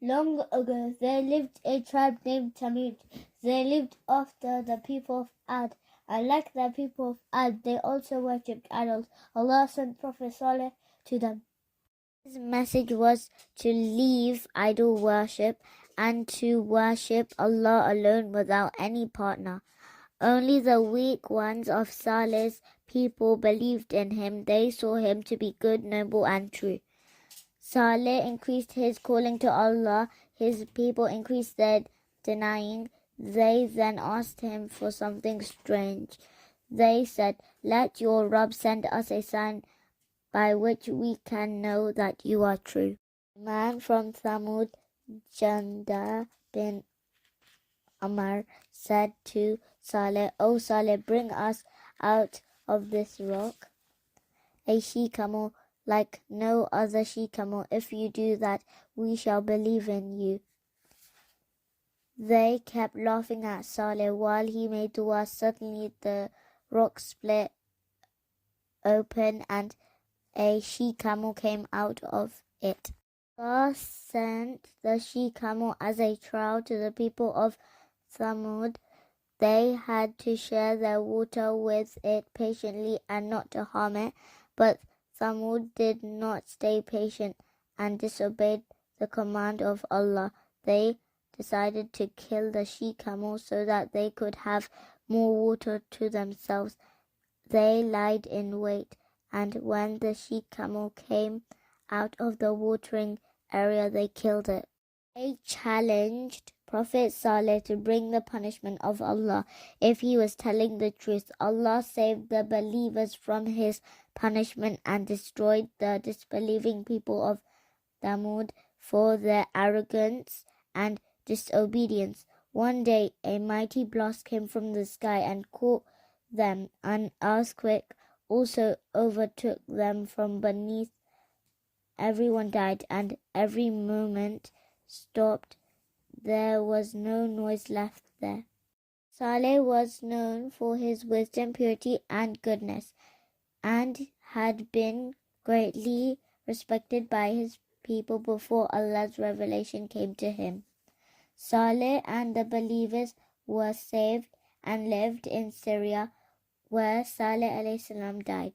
Long ago, there lived a tribe named Thamud. They lived after the people of Ad. And like the people of Ad, they also worshipped idols. Allah sent Prophet Saleh to them. His message was to leave idol worship and to worship Allah alone without any partner. Only the weak ones of Saleh's people believed in him. They saw him to be good, noble, and true. Saleh increased his calling to Allah. His people increased their denying. They then asked him for something strange. They said, "Let your Rabb send us a sign by which we can know that you are true." A man from Thamud, Janda bin Amr, said to Saleh, "O Saleh, bring us out of this rock a she-camel like no other she-camel. If you do that, we shall believe in you." They kept laughing at Saleh while he made dua. Suddenly the rock split open and a she-camel came out of it. Allah sent the she-camel as a trial to the people of Thamud. They had to share their water with it patiently and not to harm it, but Thamud did not stay patient and disobeyed the command of Allah. They decided to kill the she-camel so that they could have more water to themselves. They lied in wait, and when the she-camel came out of the watering area, they killed it. They challenged Prophet Saleh to bring the punishment of Allah if he was telling the truth. Allah saved the believers from his punishment and destroyed the disbelieving people of Thamud for their arrogance and disobedience. One day, a mighty blast came from the sky and caught them. An earthquake also overtook them from beneath. Everyone died, and every movement stopped. There was no noise left there. Saleh was known for his wisdom, purity, and goodness, and had been greatly respected by his people before Allah's revelation came to him. Saleh and the believers were saved and lived in Syria, where Saleh alayhi salam died.